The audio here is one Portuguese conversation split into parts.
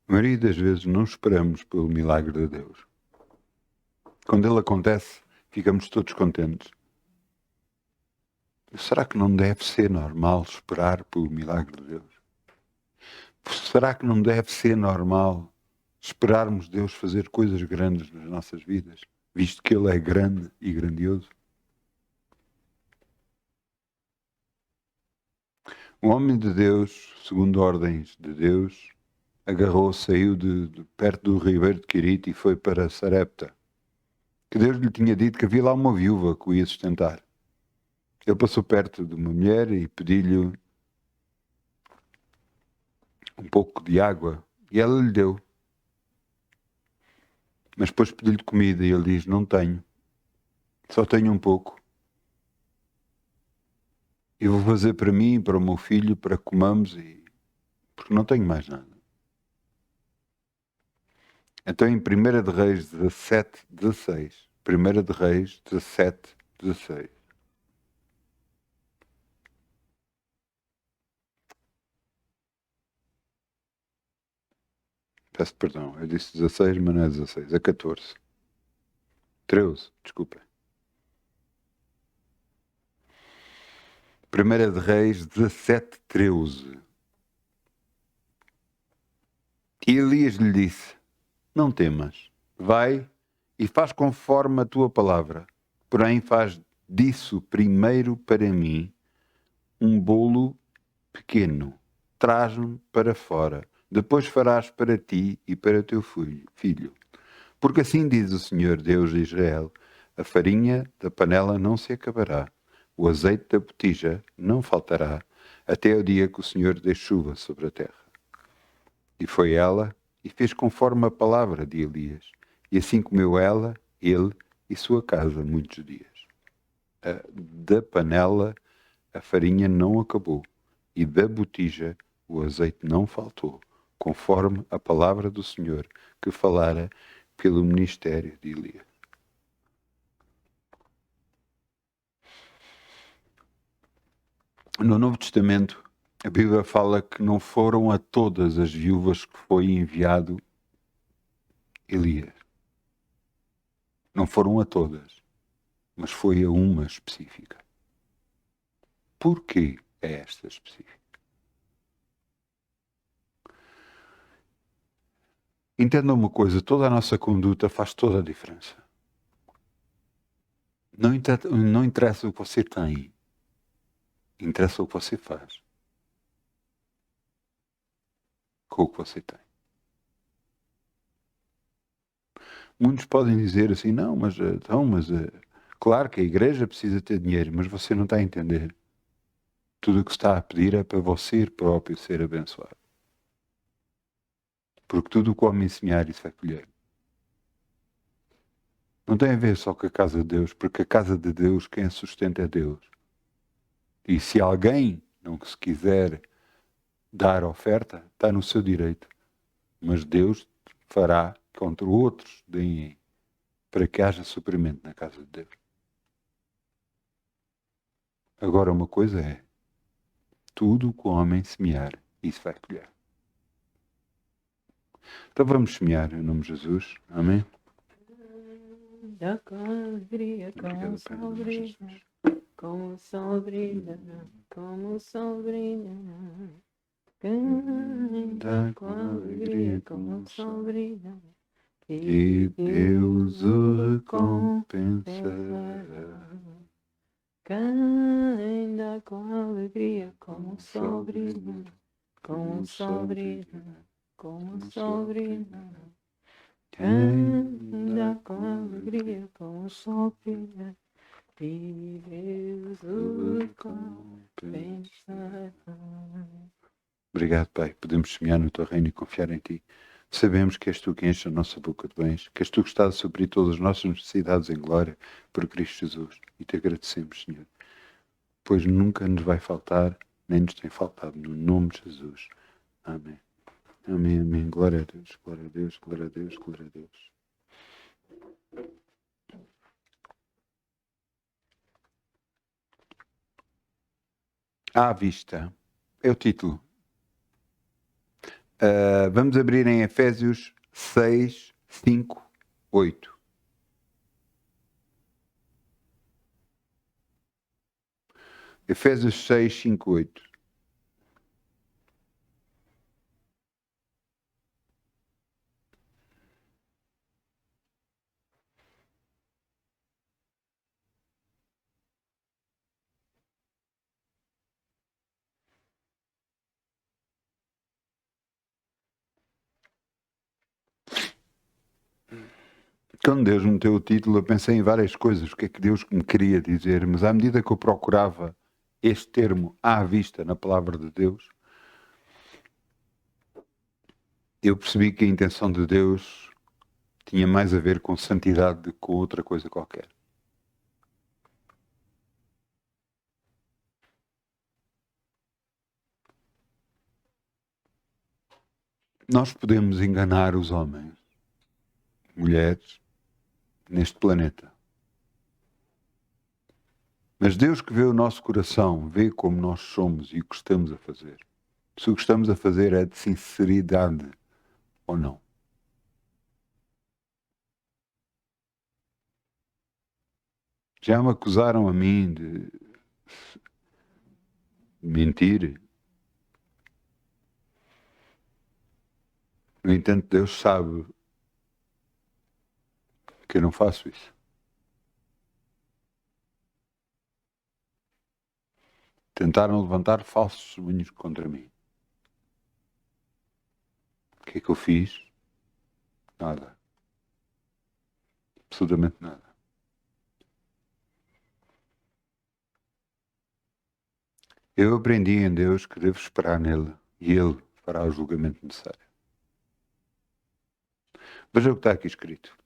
A maioria das vezes não esperamos pelo milagre de Deus. Quando ele acontece, ficamos todos contentes. Será que não deve ser normal esperar pelo milagre de Deus? Será que não deve ser normal esperarmos Deus fazer coisas grandes nas nossas vidas, visto que Ele é grande e grandioso? O homem de Deus, segundo ordens de Deus, saiu de perto do ribeiro de Quirite e foi para Sarepta, que Deus lhe tinha dito que havia lá uma viúva que o ia sustentar. Ele passou perto de uma mulher e pediu-lhe um pouco de água e ela lhe deu. Mas depois pediu-lhe comida e ele diz, não tenho, só tenho um pouco. E vou fazer para mim e para o meu filho, para que comamos, porque não tenho mais nada. Então em 1 de Reis 17, 16, 1 de Reis 17, 16. Peço perdão, eu disse 16, mas não é 16, é 14. 13, desculpa. 1 de Reis 17, 13. E Elias lhe disse, não temas, vai e faz conforme a tua palavra, porém faz disso primeiro para mim um bolo pequeno, traz-me para fora, depois farás para ti e para o teu filho. Porque assim diz o Senhor Deus de Israel, a farinha da panela não se acabará, o azeite da botija não faltará, até o dia que o Senhor dê chuva sobre a terra. E foi ela, e fez conforme a palavra de Elias, e assim comeu ela, ele e sua casa muitos dias. Da panela a farinha não acabou, e da botija o azeite não faltou, conforme a palavra do Senhor que falara pelo ministério de Elias. No Novo Testamento, a Bíblia fala que não foram a todas as viúvas que foi enviado Elias. Não foram a todas, mas foi a uma específica. Porquê é esta específica? Entenda uma coisa, toda a nossa conduta faz toda a diferença. Não interessa o que você tem, interessa o que você faz com o que você tem. Muitos podem dizer assim, não, claro que a igreja precisa ter dinheiro, mas você não está a entender. Tudo o que está a pedir é para você próprio ser abençoado. Porque tudo o que o homem semear, isso vai colher. Não tem a ver só com a casa de Deus, porque a casa de Deus, quem a sustenta é Deus. E se alguém não se quiser dar oferta, está no seu direito. Mas Deus fará contra outros deem para que haja suprimento na casa de Deus. Agora uma coisa é, tudo o que o homem semear, isso vai colher. Então vamos semear em nome de Jesus. Amém? Obrigado, Pai, em nome de Jesus. Como o sol brilha, como o sol brilha. Canta com alegria, como o sol brilha. E Deus o recompensará. Canta com alegria, como o sol brilha, como o sol brilha, como o sol brilha. Canta com alegria, como o sol brilha. E Deus o recompensará. Obrigado, Pai. Podemos semear no Teu reino e confiar em Ti. Sabemos que és Tu que enche a nossa boca de bens, que és Tu que estás a suprir todas as nossas necessidades em glória por Cristo Jesus. E Te agradecemos, Senhor, pois nunca nos vai faltar, nem nos tem faltado, no nome de Jesus. Amém. Amém, amém. Glória a Deus, glória a Deus, glória a Deus, glória a Deus. À vista. É o título. Vamos abrir em Efésios 6, 5, 8. Efésios 6, 5, 8. Quando Deus me deu o título, eu pensei em várias coisas, o que é que Deus me queria dizer, mas à medida que eu procurava este termo à vista na palavra de Deus, eu percebi que a intenção de Deus tinha mais a ver com santidade do que com outra coisa qualquer. Nós podemos enganar os homens, mulheres, neste planeta. Mas Deus que vê o nosso coração, vê como nós somos e o que estamos a fazer. Se o que estamos a fazer é de sinceridade ou não. Já me acusaram a mim de mentir. No entanto, Deus sabe que eu não faço isso. Tentaram levantar falsos testemunhos contra mim. O que é que eu fiz? Nada. Absolutamente nada. Eu aprendi em Deus que devo esperar nele e Ele fará o julgamento necessário. Veja o que está aqui escrito.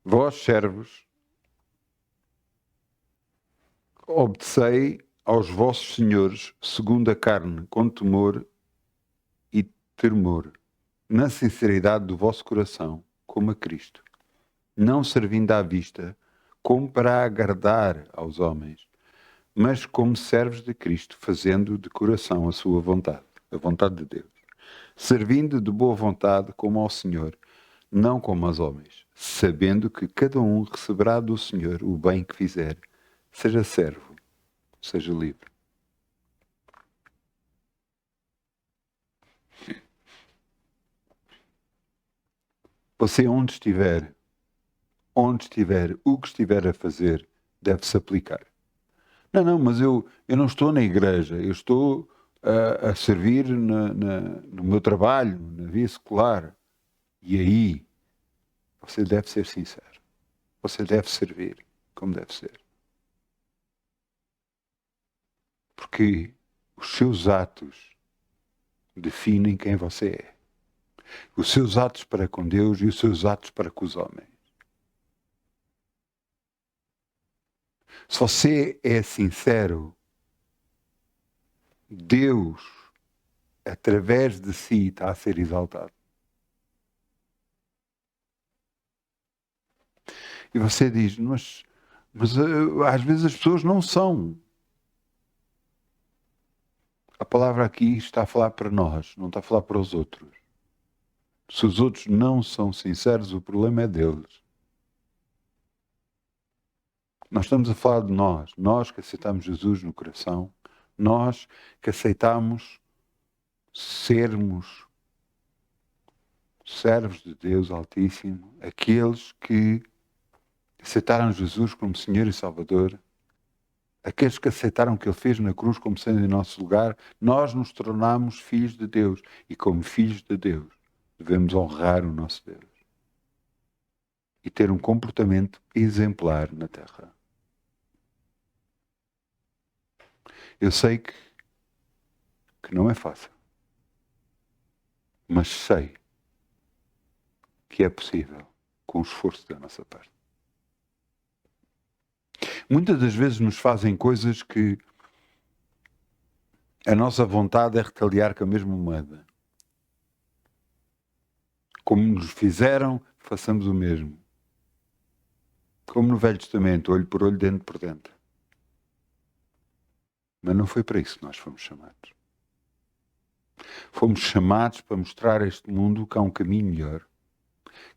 Vós, servos, obedecei aos vossos senhores segundo a carne, com temor e tremor, na sinceridade do vosso coração, como a Cristo, não servindo à vista, como para agradar aos homens, mas como servos de Cristo, fazendo de coração a sua vontade, a vontade de Deus, servindo de boa vontade como ao Senhor, não como aos homens, sabendo que cada um receberá do Senhor o bem que fizer, seja servo, seja livre. Você onde estiver, o que estiver a fazer, deve-se aplicar. Não, mas eu não estou na igreja, eu estou a servir no meu trabalho, na vida escolar. E aí, você deve ser sincero. Você deve servir como deve ser. Porque os seus atos definem quem você é. Os seus atos para com Deus e os seus atos para com os homens. Se você é sincero, Deus, através de si, está a ser exaltado. E você diz, mas às vezes as pessoas não são. A palavra aqui está a falar para nós, não está a falar para os outros. Se os outros não são sinceros, o problema é deles. Nós estamos a falar de nós que aceitamos Jesus no coração, nós que aceitamos sermos servos de Deus Altíssimo, aqueles que aceitaram Jesus como Senhor e Salvador, aqueles que aceitaram o que Ele fez na cruz como sendo em nosso lugar, nós nos tornamos filhos de Deus. E como filhos de Deus, devemos honrar o nosso Deus. E ter um comportamento exemplar na terra. Eu sei que não é fácil. Mas sei que é possível com o esforço da nossa parte. Muitas das vezes nos fazem coisas que a nossa vontade é retaliar com a mesma moeda. Como nos fizeram, façamos o mesmo. Como no Velho Testamento, olho por olho, dente por dente. Mas não foi para isso que nós fomos chamados. Fomos chamados para mostrar a este mundo que há um caminho melhor,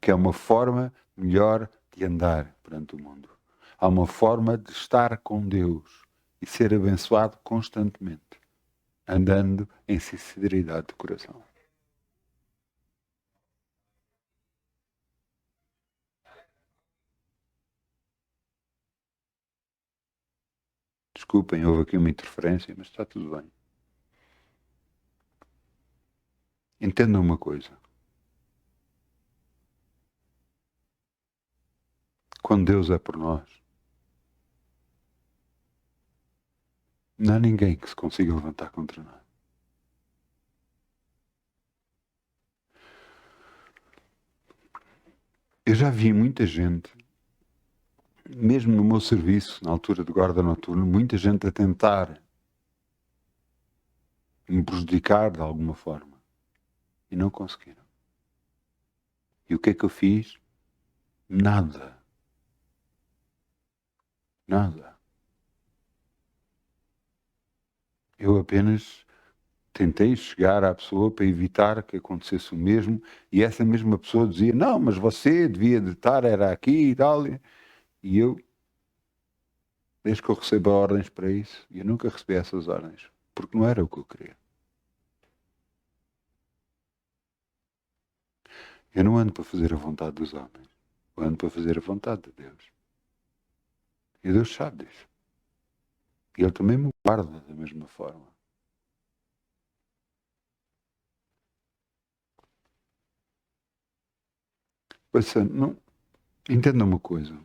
que é uma forma melhor de andar perante o mundo. Há uma forma de estar com Deus e ser abençoado constantemente, andando em sinceridade de coração. Desculpem, houve aqui uma interferência, mas está tudo bem. Entendam uma coisa. Quando Deus é por nós, não há ninguém que se consiga levantar contra nós. Eu já vi muita gente, mesmo no meu serviço, na altura de guarda noturno, muita gente a tentar me prejudicar de alguma forma. E não conseguiram. E o que é que eu fiz? Nada. Nada. Eu apenas tentei chegar à pessoa para evitar que acontecesse o mesmo, e essa mesma pessoa dizia, não, mas você devia de estar, era aqui e tal. E eu, desde que eu recebo ordens para isso, eu nunca recebi essas ordens, porque não era o que eu queria. Eu não ando para fazer a vontade dos homens, eu ando para fazer a vontade de Deus. E Deus sabe disso. E Ele também me guarda da mesma forma. Não, entenda uma coisa.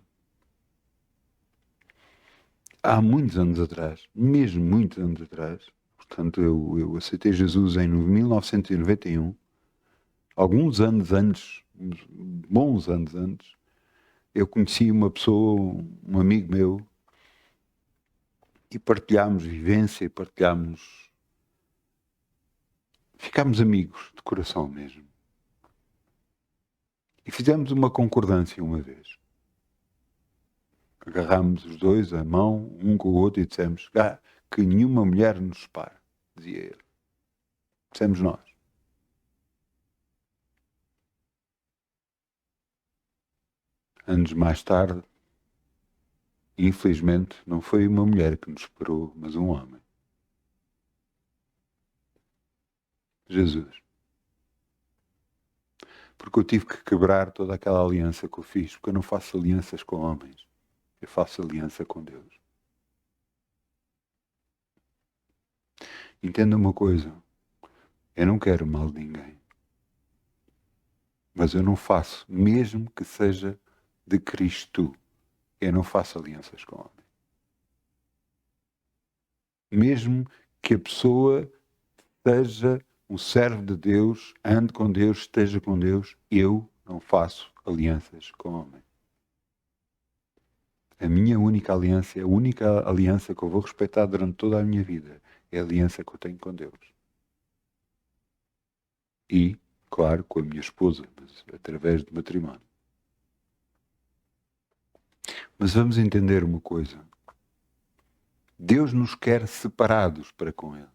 Há muitos anos atrás, mesmo muitos anos atrás, portanto eu aceitei Jesus em 1991, alguns anos antes, uns bons anos antes, eu conheci uma pessoa, um amigo meu, e partilhámos vivência, ficámos amigos de coração mesmo. E fizemos uma concordância uma vez. Agarrámos os dois a mão, um com o outro, e dissemos que nenhuma mulher nos separe, dizia ele. Dissemos nós. Anos mais tarde, infelizmente, não foi uma mulher que nos separou, mas um homem. Jesus. Porque eu tive que quebrar toda aquela aliança que eu fiz, porque eu não faço alianças com homens. Eu faço aliança com Deus. Entenda uma coisa. Eu não quero mal de ninguém. Mas eu não faço, mesmo que seja de Cristo, eu não faço alianças com homens. Mesmo que a pessoa seja um servo de Deus, ande com Deus, esteja com Deus, eu não faço alianças com homens. A minha única aliança, a única aliança que eu vou respeitar durante toda a minha vida, é a aliança que eu tenho com Deus. E, claro, com a minha esposa, mas através de matrimónio. Mas vamos entender uma coisa. Deus nos quer separados para com Ele.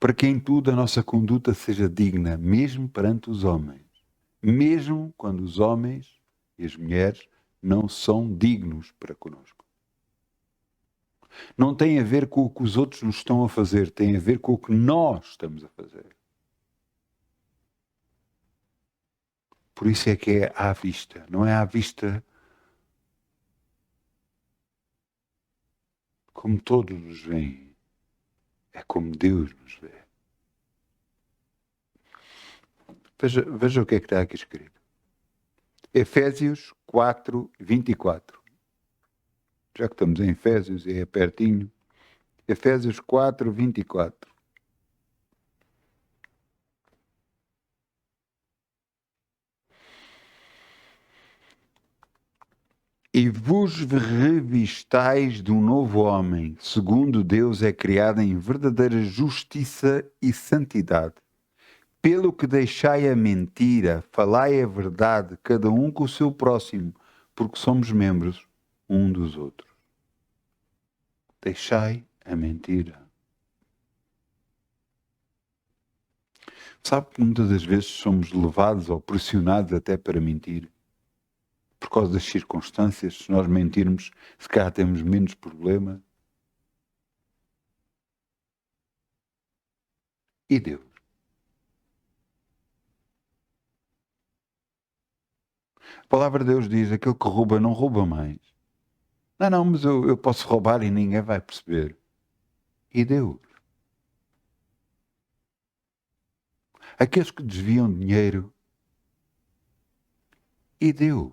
Para que em tudo a nossa conduta seja digna, mesmo perante os homens. Mesmo quando os homens e as mulheres não são dignos para conosco. Não tem a ver com o que os outros nos estão a fazer, tem a ver com o que nós estamos a fazer. Por isso é que é à vista, não é à vista como todos nos veem, é como Deus nos vê. Veja o que é que está aqui escrito. Efésios 4, 24. Já que estamos em Efésios, é pertinho. Efésios 4, 24. E vos revistais de um novo homem, segundo Deus é criado em verdadeira justiça e santidade. Pelo que deixai a mentira, falai a verdade, cada um com o seu próximo, porque somos membros um dos outros. Deixai a mentira. Sabe que muitas das vezes somos levados ou pressionados até para mentir? Por causa das circunstâncias, se nós mentirmos, se calhar temos menos problema. E Deus? A palavra de Deus diz, aquele que rouba não rouba mais. Não, mas eu posso roubar e ninguém vai perceber. E Deus? Aqueles que desviam dinheiro. E Deus?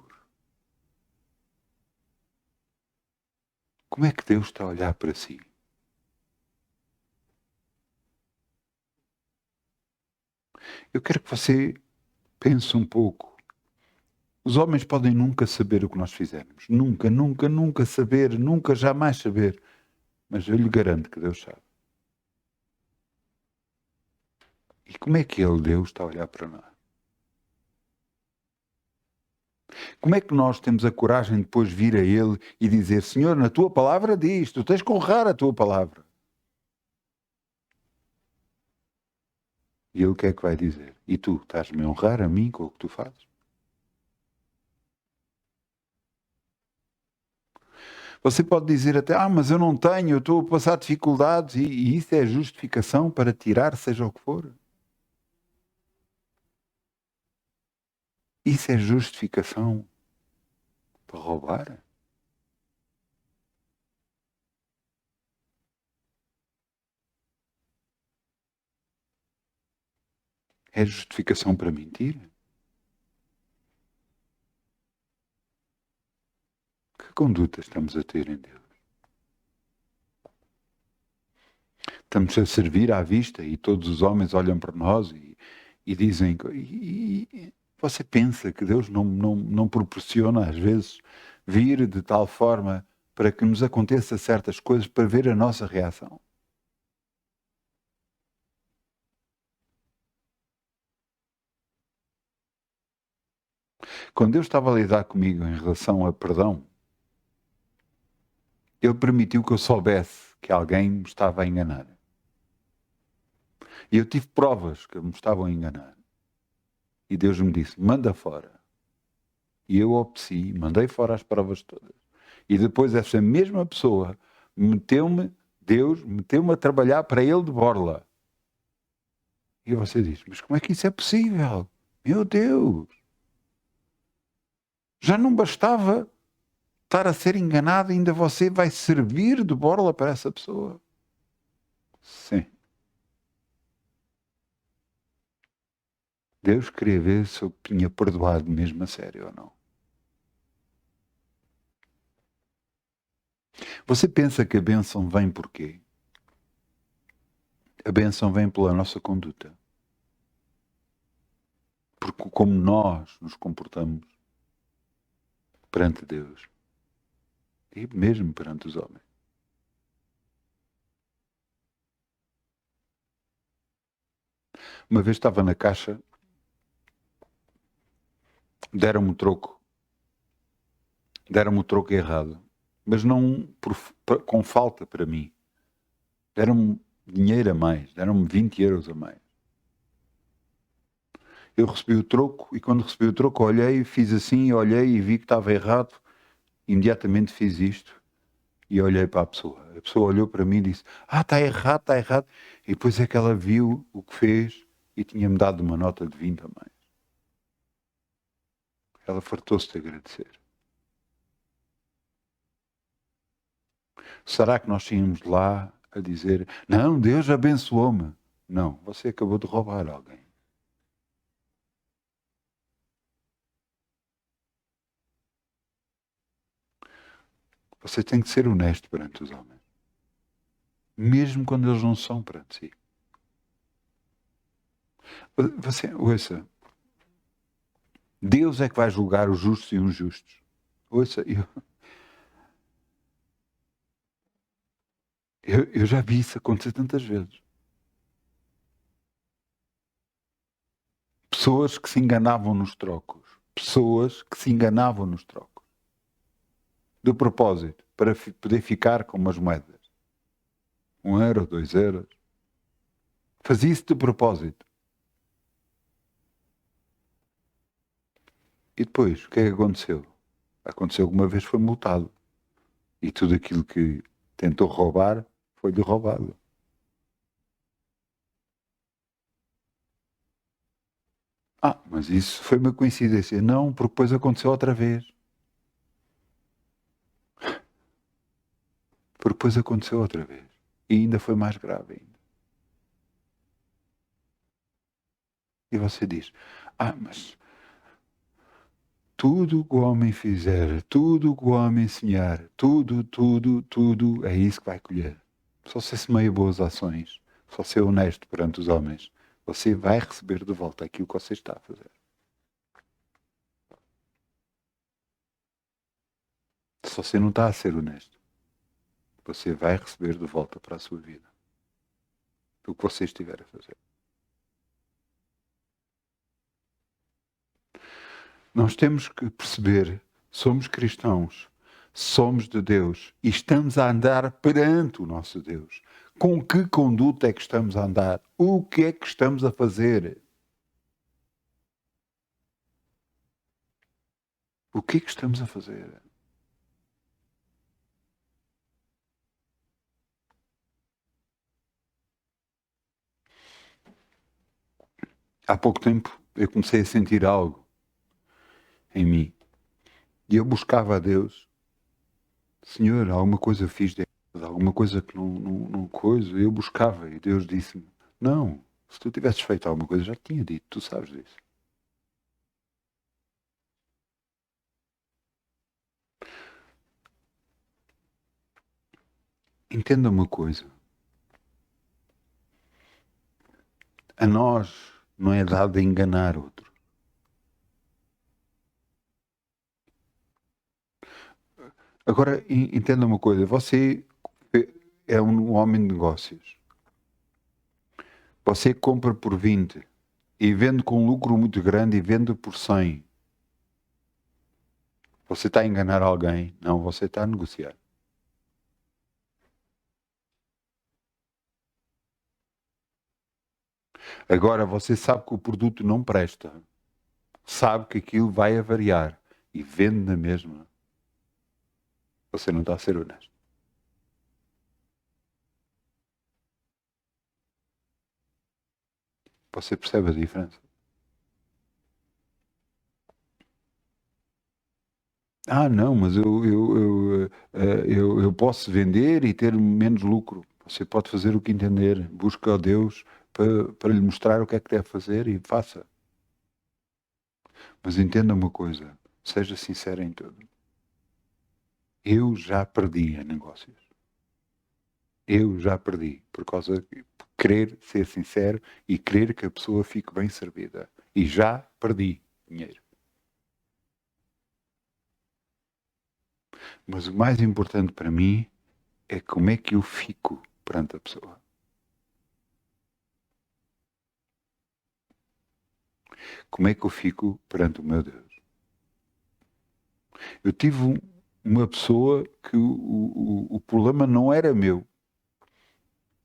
Como é que Deus está a olhar para si? Eu quero que você pense um pouco. Os homens podem nunca saber o que nós fizemos. Nunca, nunca, nunca saber, nunca, jamais saber. Mas eu lhe garanto que Deus sabe. E como é que Ele, Deus, está a olhar para nós? Como é que nós temos a coragem de depois vir a Ele e dizer, Senhor, na Tua palavra diz, Tu tens que honrar a Tua palavra. E Ele o que é que vai dizer? E tu estás-me a honrar a mim com o que tu fazes? Você pode dizer até, mas eu não tenho, eu estou a passar dificuldades e isso é justificação para tirar seja o que for. Isso é justificação para roubar? É justificação para mentir? Que conduta estamos a ter em Deus? Estamos a servir à vista e todos os homens olham para nós e dizem... E você pensa que Deus não proporciona às vezes vir de tal forma para que nos aconteça certas coisas para ver a nossa reação? Quando Deus estava a lidar comigo em relação a perdão, Ele permitiu que eu soubesse que alguém me estava a enganar. E eu tive provas que me estavam a enganar. E Deus me disse, manda fora. E eu obedeci, mandei fora as provas todas. E depois essa mesma pessoa Deus meteu-me a trabalhar para Ele de borla. E você diz, mas como é que isso é possível? Meu Deus! Já não bastava estar a ser enganado, ainda você vai servir de borla para essa pessoa? Sim. Deus queria ver se eu tinha perdoado mesmo a sério ou não. Você pensa que a bênção vem por quê? A bênção vem pela nossa conduta. Porque como nós nos comportamos perante Deus e mesmo perante os homens. Uma vez estava na caixa, deram-me o troco errado, mas não com falta para mim. Deram-me dinheiro a mais, deram-me 20 euros a mais. Eu recebi o troco e quando recebi o troco olhei, fiz assim, olhei e vi que estava errado. Imediatamente fiz isto e olhei para a pessoa. A pessoa olhou para mim e disse, está errado, está errado. E depois é que ela viu o que fez e tinha-me dado uma nota de 20 a mais. Ela fartou-se de agradecer. Será que nós tínhamos lá a dizer, não, Deus abençoou-me? Não, você acabou de roubar alguém. Você tem que ser honesto perante os homens. Mesmo quando eles não são perante si. Você, ouça, Deus é que vai julgar os justos e os injustos. Ouça, eu já vi isso acontecer tantas vezes. Pessoas que se enganavam nos trocos. Pessoas que se enganavam nos trocos. De propósito, para poder ficar com umas moedas. 1 euro, 2 euros. Fazia isso de propósito. E depois, o que é que aconteceu? Aconteceu que uma vez foi multado. E tudo aquilo que tentou roubar foi-lhe roubado. Mas isso foi uma coincidência. Não, porque depois aconteceu outra vez. Porque depois aconteceu outra vez. E ainda foi mais grave ainda. E você diz, mas tudo que o homem fizer, tudo que o homem ensinar, tudo, é isso que vai colher. Só se semeia boas ações, só ser honesto perante os homens, você vai receber de volta aquilo que você está a fazer. Se você não está a ser honesto, você vai receber de volta para a sua vida o que você estiver a fazer. Nós temos que perceber, somos cristãos, somos de Deus e estamos a andar perante o nosso Deus. Com que conduta é que estamos a andar? O que é que estamos a fazer? O que é que estamos a fazer? Há pouco tempo eu comecei a sentir algo em mim e eu buscava a Deus. Senhor, alguma coisa fiz de errado, alguma coisa que não coisa. Eu buscava e Deus disse-me, não, se tu tivesses feito alguma coisa, já te tinha dito, tu sabes disso. Entenda uma coisa, a nós não é dado a enganar outro. Agora, entenda uma coisa, você é um homem de negócios. Você compra por 20 e vende com um lucro muito grande e vende por 100. Você está a enganar alguém? Não, você está a negociar. Agora, você sabe que o produto não presta. Sabe que aquilo vai avariar e vende na mesma. Você não está a ser honesto. Você percebe a diferença? Não, mas eu posso vender e ter menos lucro. Você pode fazer o que entender. Busca a Deus para lhe mostrar o que é que deve fazer e faça. Mas entenda uma coisa. Seja sincero em tudo. Eu já perdi em negócios. Eu já perdi por causa de querer ser sincero e querer que a pessoa fique bem servida. E já perdi dinheiro. Mas o mais importante para mim é como é que eu fico perante a pessoa. Como é que eu fico perante o meu Deus? Eu tive uma pessoa que o problema não era meu.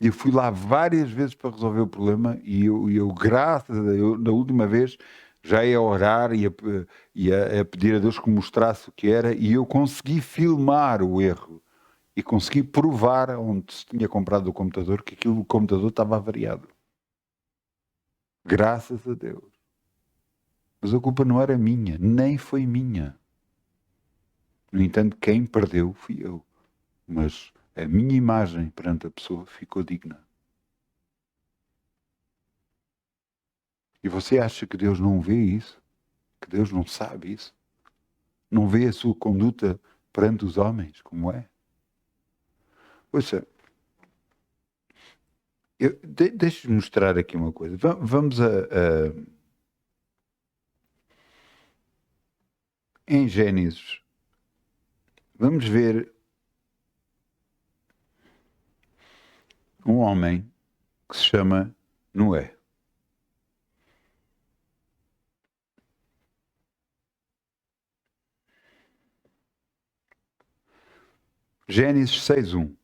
Eu fui lá várias vezes para resolver o problema e eu graças a Deus, na última vez, já ia orar e a pedir a Deus que me mostrasse o que era e eu consegui filmar o erro e consegui provar onde se tinha comprado o computador que aquilo, o computador estava avariado. Graças a Deus. Mas a culpa não era minha, nem foi minha. No entanto, quem perdeu fui eu. Mas a minha imagem perante a pessoa ficou digna. E você acha que Deus não vê isso? Que Deus não sabe isso? Não vê a sua conduta perante os homens, como é? Ouça, deixe-me mostrar aqui uma coisa. Vamos em Gênesis. Vamos ver um homem que se chama Noé. Gênesis 6:1.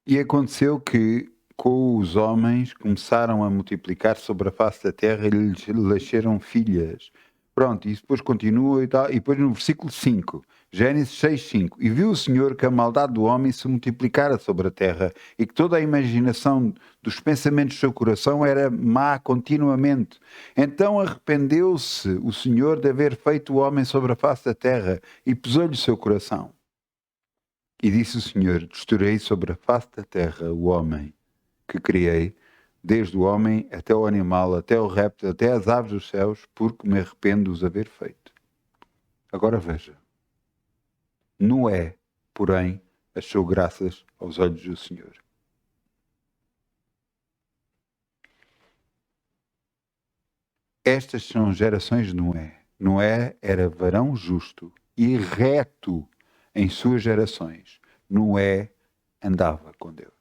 E aconteceu que com os homens começaram a multiplicar sobre a face da terra e lhes nasceram filhas. Pronto, e isso depois continua e tal. E depois no versículo 5, Gênesis 6:5. E viu o Senhor que a maldade do homem se multiplicara sobre a terra e que toda a imaginação dos pensamentos do seu coração era má continuamente. Então arrependeu-se o Senhor de haver feito o homem sobre a face da terra e pesou-lhe o seu coração. E disse o Senhor: destruirei sobre a face da terra o homem que criei, desde o homem até o animal, até o réptil, até as aves dos céus, porque me arrependo de os haver feito. Agora veja. Noé, porém, achou graças aos olhos do Senhor. Estas são gerações de Noé. Noé era varão justo e reto em suas gerações. Noé andava com Deus.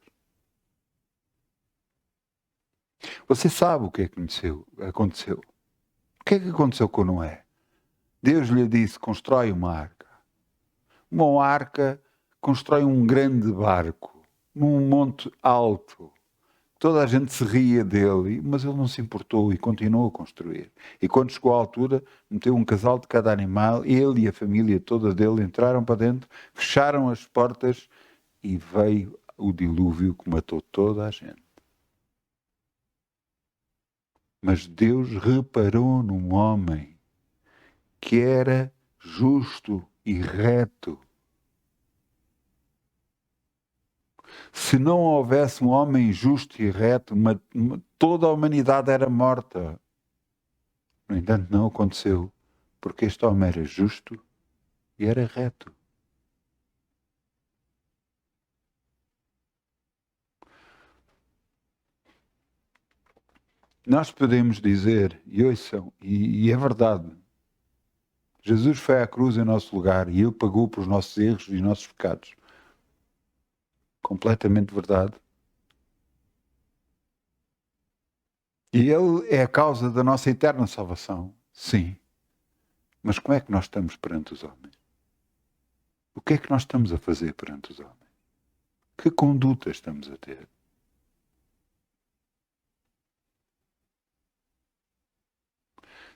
Você sabe o que é que aconteceu? O que é que aconteceu com Noé? Deus lhe disse: constrói uma arca. Uma arca constrói um grande barco num monte alto. Toda a gente se ria dele, mas ele não se importou e continuou a construir. E quando chegou à altura, meteu um casal de cada animal, ele e a família toda dele entraram para dentro, fecharam as portas e veio o dilúvio que matou toda a gente. Mas Deus reparou num homem que era justo e reto. Se não houvesse um homem justo e reto, toda a humanidade era morta. No entanto, não aconteceu, porque este homem era justo e era reto. Nós podemos dizer, e ouçam, e é verdade, Jesus foi à cruz em nosso lugar e Ele pagou pelos nossos erros e nossos pecados. Completamente verdade. E Ele é a causa da nossa eterna salvação. Sim. Mas como é que nós estamos perante os homens? O que é que nós estamos a fazer perante os homens? Que conduta estamos a ter?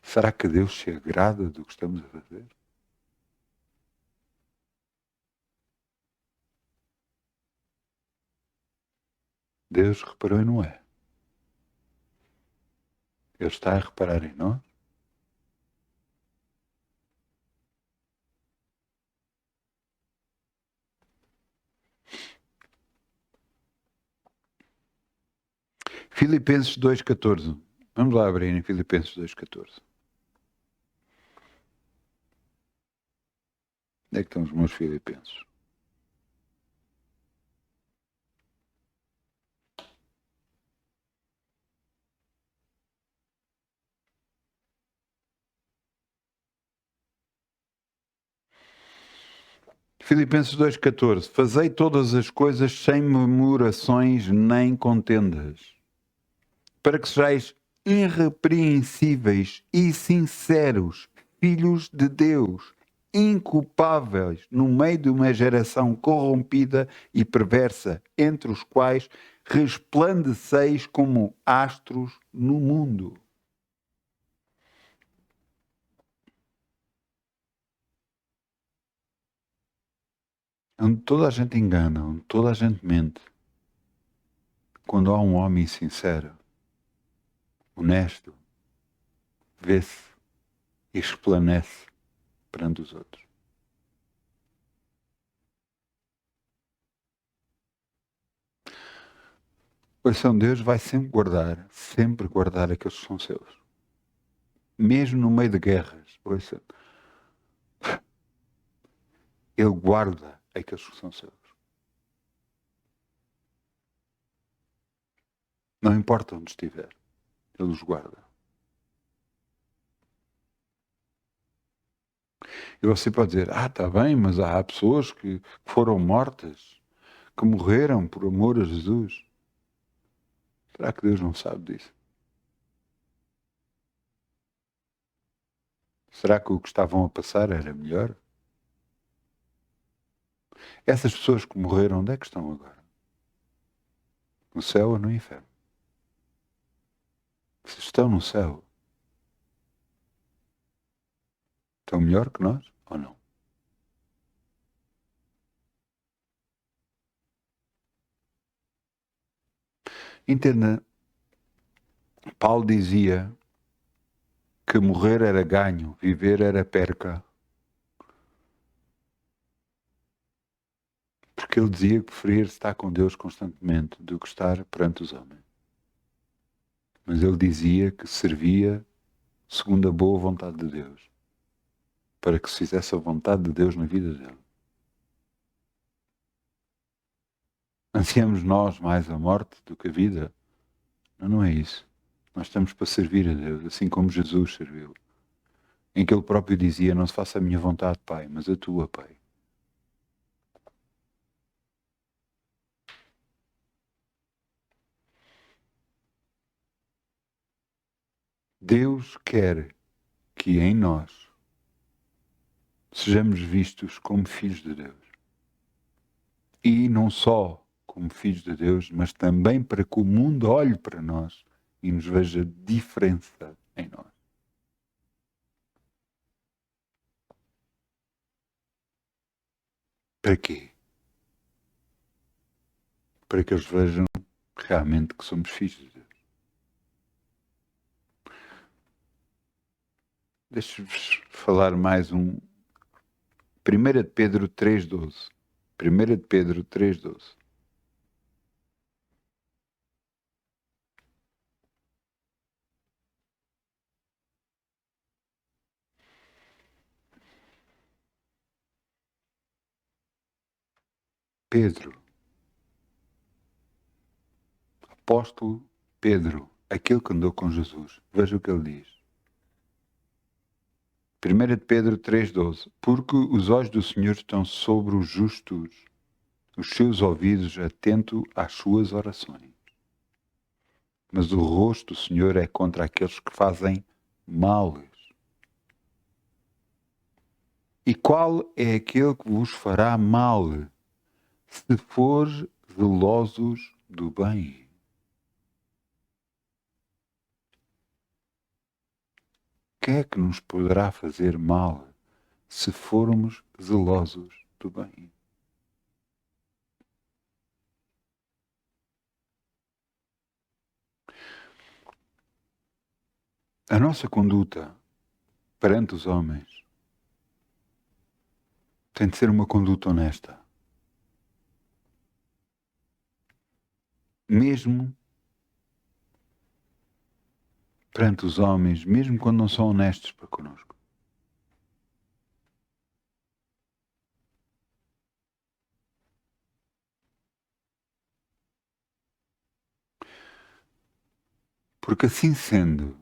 Será que Deus se agrada do que estamos a fazer? Deus reparou em Noé. Ele está a reparar em nós. Filipenses 2,14. Vamos lá abrir em Filipenses 2,14. Onde é que estão os meus filipenses? Filipenses 2,14. Fazei todas as coisas sem murmurações nem contendas, para que sejais irrepreensíveis e sinceros, filhos de Deus, inculpáveis no meio de uma geração corrompida e perversa, entre os quais resplandeceis como astros no mundo. Onde toda a gente engana, onde toda a gente mente. Quando há um homem sincero, honesto, vê-se e resplandece perante os outros. Ouçam, Deus vai sempre guardar aqueles que são seus. Mesmo no meio de guerras, ouçam, Ele guarda aqueles que são seus. Não importa onde estiver, Ele os guarda. E você pode dizer, está bem, mas há pessoas que foram mortas, que morreram por amor a Jesus. Será que Deus não sabe disso? Será que o que estavam a passar era melhor? Essas pessoas que morreram, onde é que estão agora? No céu ou no inferno? Se estão no céu, estão melhor que nós ou não? Entenda, Paulo dizia que morrer era ganho, viver era perca. Porque ele dizia que preferia estar com Deus constantemente do que estar perante os homens. Mas ele dizia que servia segundo a boa vontade de Deus, para que se fizesse a vontade de Deus na vida dele. Ansiamos nós mais a morte do que a vida? Não, não é isso. Nós estamos para servir a Deus, assim como Jesus serviu. Em que ele próprio dizia, não se faça a minha vontade, Pai, mas a tua, Pai. Deus quer que em nós sejamos vistos como filhos de Deus. E não só como filhos de Deus, mas também para que o mundo olhe para nós e nos veja diferença em nós. Para quê? Para que eles vejam realmente que somos filhos de Deus. Deixa-vos falar mais um. 1 de Pedro 3,12. 1 de Pedro 3,12. Pedro, apóstolo Pedro, aquele que andou com Jesus. Veja o que ele diz. 1 de Pedro 3,12. Porque os olhos do Senhor estão sobre os justos, os seus ouvidos atentos às suas orações. Mas o rosto do Senhor é contra aqueles que fazem males. E qual é aquele que vos fará mal, se for zelosos do bem? Quem é que nos poderá fazer mal, se formos zelosos do bem? A nossa conduta perante os homens tem de ser uma conduta honesta. Mesmo perante os homens, mesmo quando não são honestos para connosco. Porque assim sendo,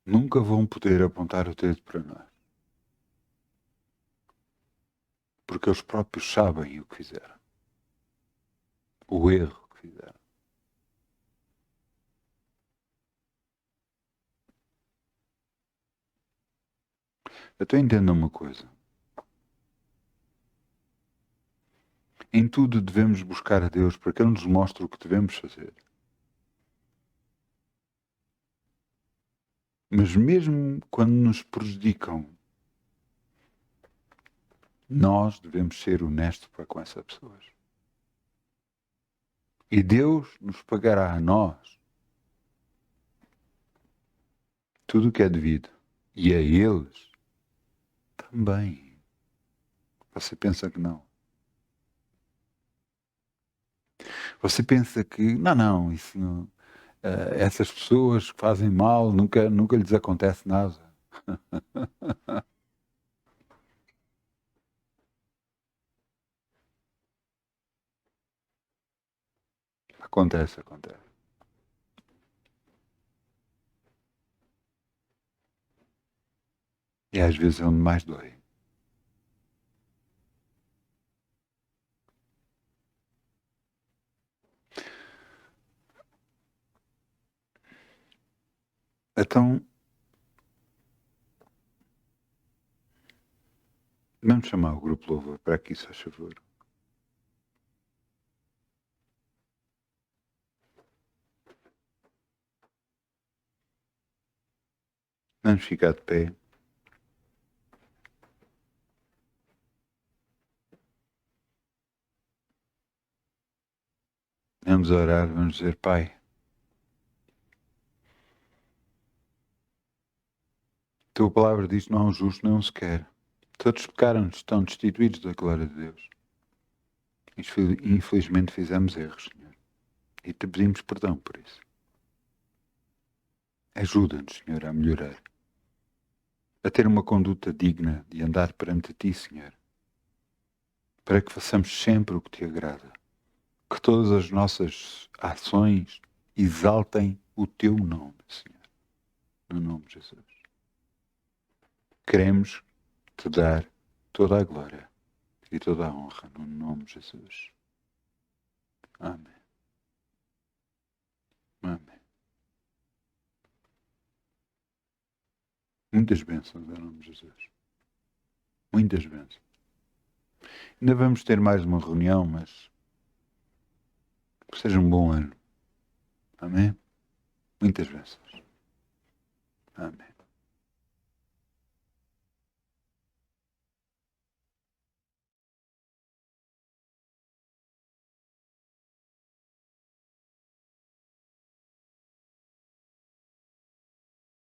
nunca vão poder apontar o dedo para nós. Porque eles próprios sabem o que fizeram. O erro que fizeram. Então entenda uma coisa. Em tudo devemos buscar a Deus para que Ele nos mostre o que devemos fazer. Mas mesmo quando nos prejudicam, nós devemos ser honestos para com essas pessoas. E Deus nos pagará a nós tudo o que é devido. E a eles também. Você pensa que não? Você pensa que, não, isso não, essas pessoas que fazem mal, nunca lhes acontece nada. Acontece. E às vezes é onde mais dói. Então, vamos chamar o grupo Louvor para aqui, se faz favor. Vamos ficar de pé. Vamos orar, vamos dizer, Pai, Tua palavra diz que não há um justo nem um sequer. Todos pecaram, estão destituídos da glória de Deus. Infelizmente fizemos erros, Senhor. E te pedimos perdão por isso. Ajuda-nos, Senhor, a melhorar. A ter uma conduta digna de andar perante Ti, Senhor. Para que façamos sempre o que Te agrada. Que todas as nossas ações exaltem o Teu nome, Senhor. No nome de Jesus. Queremos Te dar toda a glória e toda a honra no nome de Jesus. Amém. Amém. Muitas bênçãos em nome de Jesus. Muitas bênçãos. Ainda vamos ter mais uma reunião, mas que seja um bom ano. Amém? Muitas bênçãos. Amém.